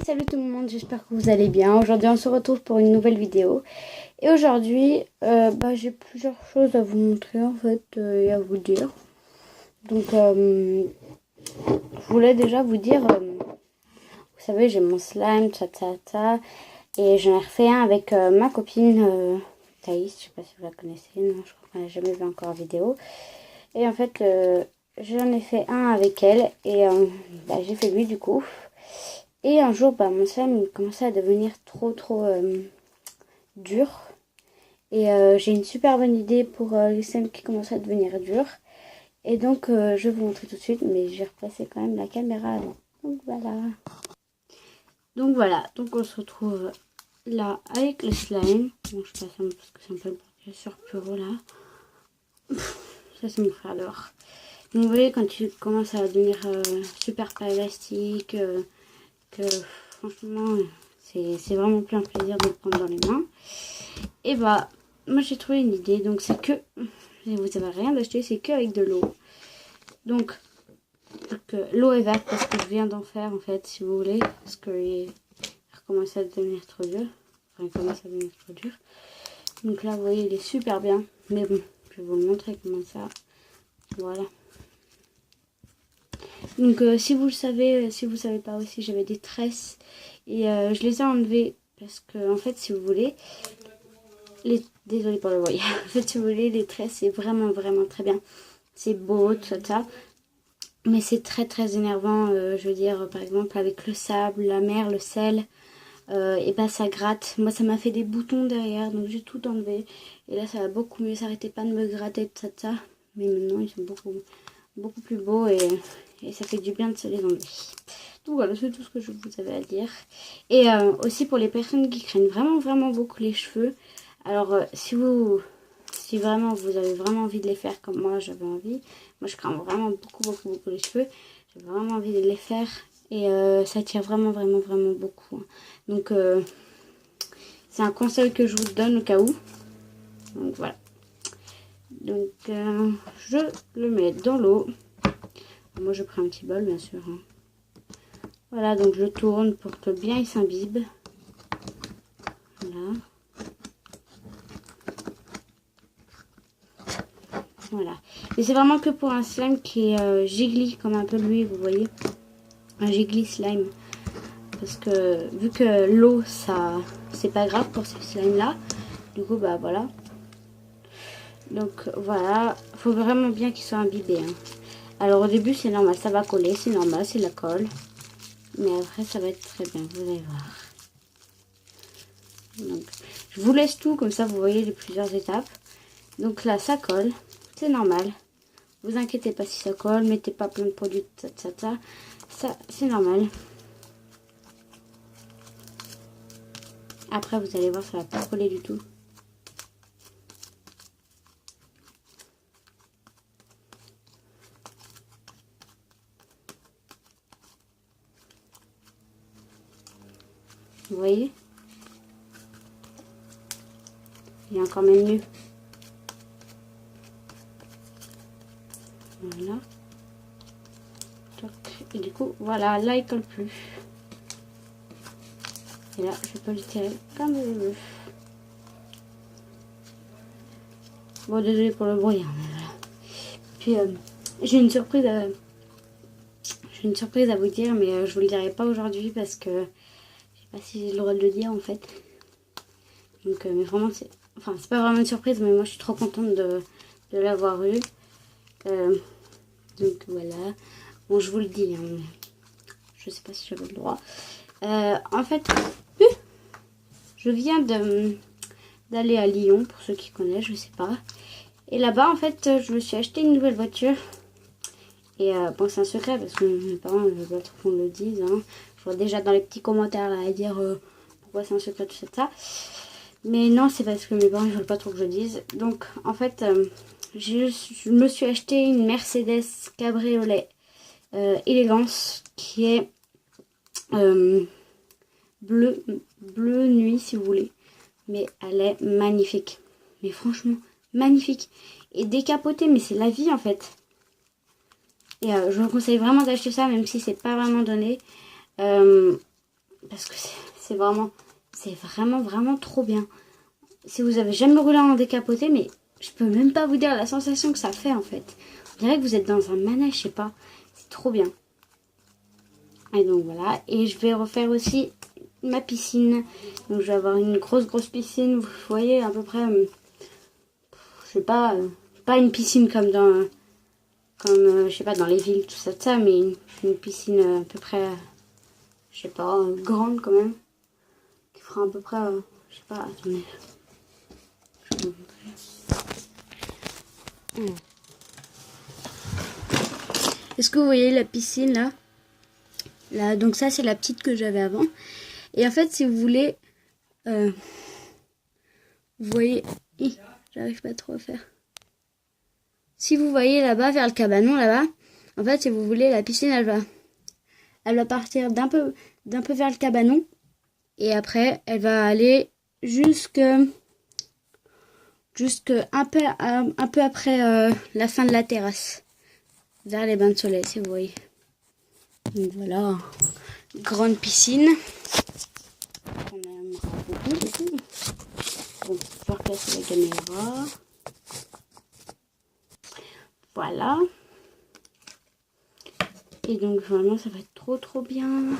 Salut tout le monde, j'espère que vous allez bien. Aujourd'hui on se retrouve pour une nouvelle vidéo. Et aujourd'hui j'ai plusieurs choses à vous montrer en fait et à vous dire. Donc je voulais déjà vous dire, vous savez j'ai mon slime, et j'en ai refait un avec ma copine Thaïs, je sais pas si vous la connaissez, non je crois qu'on n'a jamais vu encore en vidéo. Et en fait j'en ai fait un avec elle et j'ai fait lui du coup. Et un jour, mon slime il commençait à devenir trop dur. Et j'ai une super bonne idée pour les slimes qui commencent à devenir durs. Et donc, je vais vous montrer tout de suite, mais je vais replacer quand même la caméra avant. Donc voilà. Donc on se retrouve là avec le slime. Bon, je passe un peu parce que c'est un peu le bordel sur Puro là. Ça, c'est mon frère dehors. Donc vous voyez, quand tu commences à devenir super pas élastique, que franchement c'est vraiment plus un plaisir de le prendre dans les mains. Et moi j'ai trouvé une idée, donc c'est que vous avez rien d'acheter, c'est que avec de l'eau. Donc l'eau est verte parce que je viens d'en faire en fait, si vous voulez, parce que il recommence à devenir trop dur. Enfin, il commence à devenir trop dur. Donc là vous voyez il est super bien, mais bon je vais vous le montrer comment ça. Voilà. Donc si vous le savez, si vous savez pas aussi, j'avais des tresses et je les ai enlevées parce que en fait si vous voulez, désolée pour le bruit, en fait si vous voulez les tresses c'est vraiment très bien, c'est beau tout ça, mais c'est très énervant, je veux dire par exemple avec le sable, la mer, le sel, et ça gratte. Moi ça m'a fait des boutons derrière donc j'ai tout enlevé et là ça va beaucoup mieux, ça arrêtait pas de me gratter tout ça, mais maintenant ils sont beaucoup plus beaux et ça fait du bien de se les enlever. Donc voilà, c'est tout ce que je vous avais à dire. Et aussi pour les personnes qui craignent vraiment beaucoup les cheveux. Alors si vraiment vous avez vraiment envie de les faire comme moi j'avais envie. Moi je crains vraiment beaucoup les cheveux. J'ai vraiment envie de les faire. Et ça tire vraiment beaucoup. Donc c'est un conseil que je vous donne au cas où. Donc voilà. Donc je le mets dans l'eau. Moi je prends un petit bol bien sûr. Voilà, donc je tourne pour que bien il s'imbibe. Voilà. Et c'est vraiment que pour un slime qui est jiggly, comme un peu lui, vous voyez. Un jiggly slime. Parce que vu que l'eau, ça, c'est pas grave pour ce slime là. Du coup, voilà. Donc voilà, faut vraiment bien qu'il soit imbibé. Hein. Alors au début c'est normal, ça va coller, c'est normal, c'est la colle. Mais après ça va être très bien, vous allez voir. Donc je vous laisse tout, comme ça vous voyez les plusieurs étapes. Donc là ça colle, c'est normal. Vous inquiétez pas si ça colle, mettez pas plein de produits, ça c'est normal. Après vous allez voir, ça va pas coller du tout. Vous voyez? Il est encore même mieux. Voilà. Et du coup, voilà, là il colle plus. Et là, je peux le tirer comme je veux. Bon, désolé pour le bruit. Hein, mais voilà. Puis, j'ai une surprise à vous dire, mais je vous le dirai pas aujourd'hui parce que je sais pas si j'ai le droit de le dire en fait. Donc, mais vraiment, c'est pas vraiment une surprise, mais moi je suis trop contente de l'avoir eu. Donc voilà. Bon, je vous le dis, hein, je sais pas si j'avais le droit. En fait, je viens d'aller à Lyon, pour ceux qui connaissent, je sais pas. Et là-bas, en fait, je me suis acheté une nouvelle voiture. Et bon, c'est un secret parce que mes parents ne veulent pas trop qu'on le dise. Hein. Je vois déjà dans les petits commentaires là, à dire pourquoi c'est un secret, tout ça. Mais non, c'est parce que mes parents ne veulent pas trop que je dise. Donc, en fait, je me suis acheté une Mercedes Cabriolet Elegance qui est bleu nuit si vous voulez. Mais elle est magnifique. Mais franchement, magnifique. Et décapotée, mais c'est la vie en fait. Et je vous conseille vraiment d'acheter ça, même si c'est pas vraiment donné. Parce parce que c'est vraiment trop bien. Si vous avez jamais roulé en décapoté, mais je peux même pas vous dire la sensation que ça fait en fait. On dirait que vous êtes dans un manège, je sais pas. C'est trop bien. Et donc voilà. Et je vais refaire aussi ma piscine. Donc je vais avoir une grosse piscine. Vous voyez à peu près, je sais pas, pas une piscine comme dans, je sais pas, dans les villes, tout ça, mais une piscine à peu près, je sais pas, grande quand même. Qui fera à peu près, je sais pas, attendez. Je vais vous montrer. Est-ce que vous voyez la piscine là? Là, donc ça c'est la petite que j'avais avant. Et en fait si vous voulez, vous voyez, j'arrive pas trop à faire. Si vous voyez là-bas vers le cabanon là-bas, en fait si vous voulez la piscine elle va partir d'un peu vers le cabanon et après elle va aller jusque un peu après la fin de la terrasse, vers les bains de soleil si vous voyez. Donc voilà, grande piscine. On aimera beaucoup. Bon, je vais replacer la caméra. Voilà. Et donc vraiment ça va être trop bien.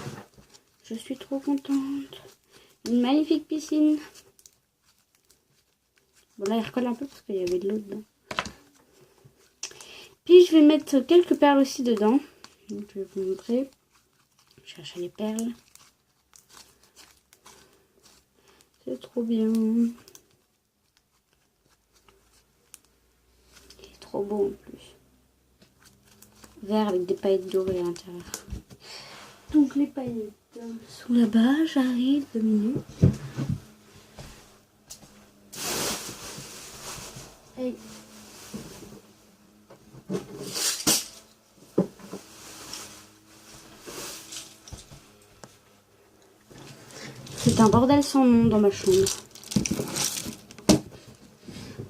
Je suis trop contente. Une magnifique piscine. Bon là il recolle un peu parce qu'il y avait de l'eau dedans. Puis je vais mettre quelques perles aussi dedans. Donc je vais vous montrer. Je cherche les perles. C'est trop bien. Il est trop beau en plus. Vert avec des paillettes dorées à l'intérieur. Donc les paillettes sont là-bas. J'arrive 2 minutes. Hey. C'est un bordel sans nom dans ma chambre.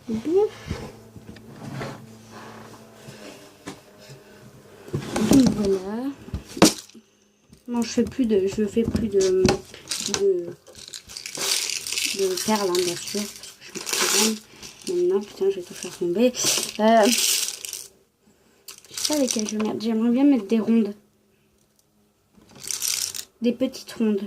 Donc voilà. Non, je fais plus de perles, hein, bien sûr, parce que je suis trop grande. Maintenant, putain, je vais tout faire tomber. Je sais pas lesquelles je vais mettre. J'aimerais bien mettre des rondes. Des petites rondes.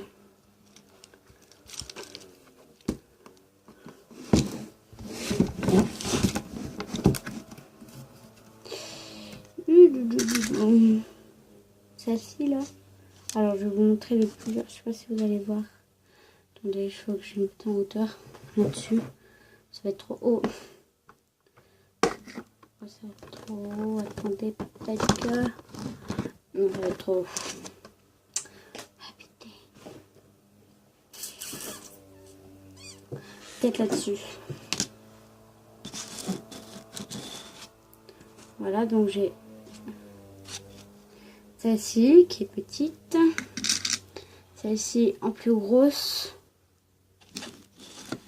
Celle-ci là. Alors je vais vous montrer les plusieurs. Je sais pas si vous allez voir. Attendez, il faut que je mette en hauteur là-dessus. Ça va être trop haut. Ça va être trop haut. Attendez, peut-être que. Non, ça va être trop haut. Peut-être là-dessus. Voilà, donc j'ai celle-ci qui est petite, celle-ci en plus grosse.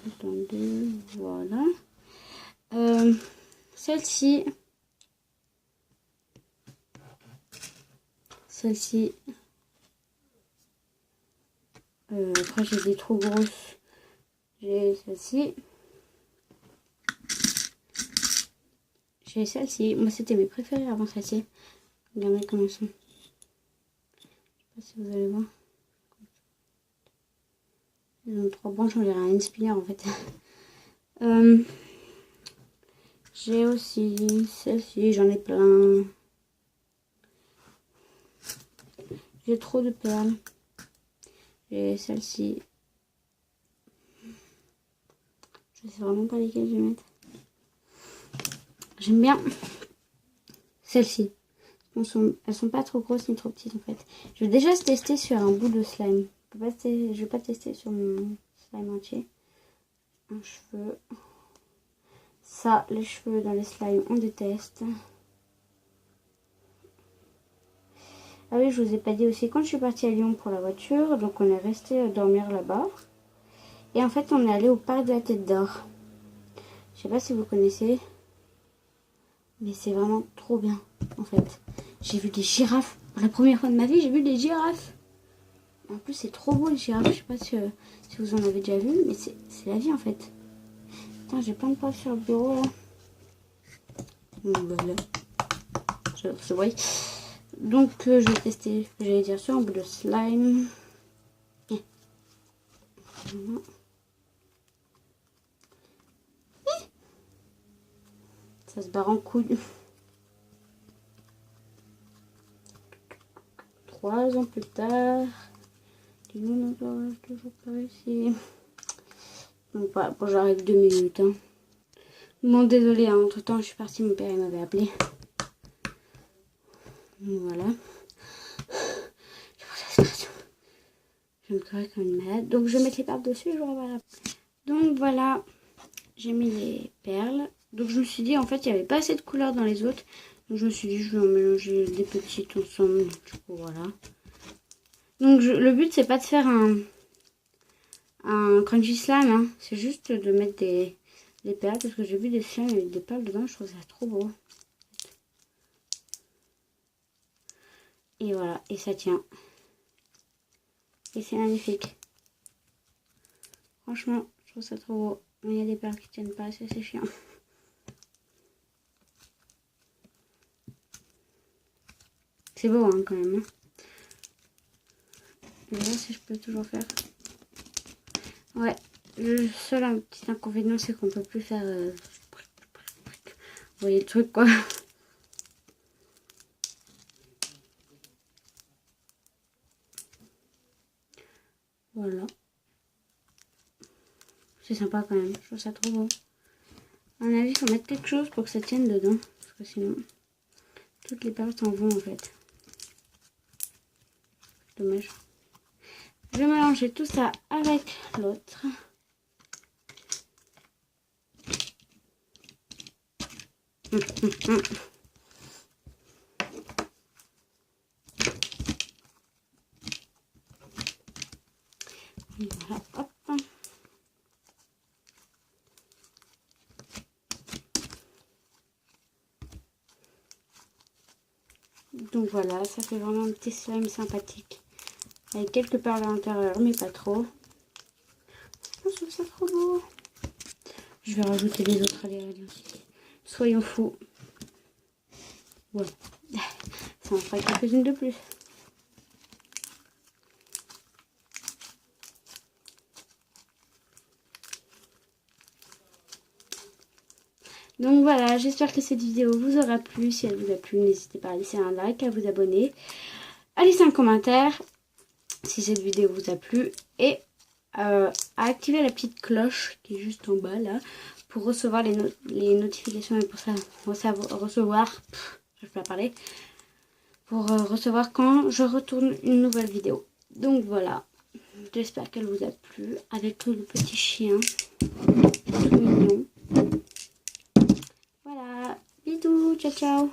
Attendez, voilà. Celle-ci, après j'ai des trop grosses. J'ai celle-ci. J'ai celle-ci. Moi, c'était mes préférées avant celle-ci. Regardez comment elles sont. Je sais pas si vous allez voir. Elles ont 3 branches, on dirait un spinner en fait. J'ai aussi celle-ci, j'en ai plein. J'ai trop de perles. J'ai celle-ci. Je sais vraiment pas lesquelles je vais mettre. J'aime bien celle-ci. Elles sont pas trop grosses ni trop petites en fait. Je vais déjà tester sur un bout de slime. Je vais pas tester sur mon slime entier. Un cheveu. Ça, les cheveux dans les slimes, on déteste. Ah oui, je vous ai pas dit aussi, quand je suis partie à Lyon pour la voiture, donc on est resté dormir là-bas. Et en fait, on est allé au parc de la Tête d'Or. Je sais pas si vous connaissez. Mais c'est vraiment trop bien, en fait. J'ai vu des girafes. Pour la première fois de ma vie, j'ai vu des girafes. En plus, c'est trop beau les girafes. Je sais pas si vous en avez déjà vu, mais c'est la vie en fait. Putain, j'ai plein de poils sur le bureau là. Voilà. C'est vrai. Donc, je vais tester, j'allais dire, sur un bout de slime. Voilà. Ça se barre en couille. 3 ans plus tard. Dis-nous, toujours pas réussi. Donc voilà, bon, j'arrive 2 minutes. Hein. Bon, désolé, hein, entre temps, je suis partie, mon père il m'avait appelé. Voilà. Je me corrige comme une malade. Donc je vais mettre les perles dessus et je reviens. Donc voilà, j'ai mis les perles. Donc je me suis dit, en fait, il n'y avait pas assez de couleurs dans les autres. Donc je me suis dit, je vais en mélanger des petites ensemble. Du coup, voilà. Donc le but, c'est pas de faire un crunchy slime. Hein. C'est juste de mettre des perles. Parce que j'ai vu des slimes avec des perles dedans. Je trouve ça trop beau. Et voilà, et ça tient. Et c'est magnifique. Franchement, je trouve ça trop beau. Mais il y a des perles qui tiennent pas, c'est chiant. C'est beau hein, quand même. Hein. Je vais voir si je peux toujours faire. Ouais, le seul petit inconvénient, c'est qu'on peut plus faire... Vous voyez le truc quoi. Voilà. C'est sympa quand même, je trouve ça trop beau. À mon avis, il faut mettre quelque chose pour que ça tienne dedans. Parce que sinon, toutes les perles s'en vont en fait. Dommage. Je vais mélanger tout ça avec l'autre. Voilà, hop. Donc voilà, ça fait vraiment un petit slime sympathique. Avec quelques perles à l'intérieur, mais pas trop. Je trouve ça trop beau. Je vais rajouter les autres ingrédients. Soyons fous. Ouais. Ça en fera quelques-unes de plus. Donc voilà, j'espère que cette vidéo vous aura plu. Si elle vous a plu, n'hésitez pas à laisser un like, à vous abonner, à laisser un commentaire si cette vidéo vous a plu et à activer la petite cloche qui est juste en bas là pour recevoir les notifications et pour ça recevoir, je peux pas parler, pour recevoir quand je retourne une nouvelle vidéo. Donc voilà, j'espère qu'elle vous a plu avec le petit chien tout mignon. Voilà, bisous, ciao ciao.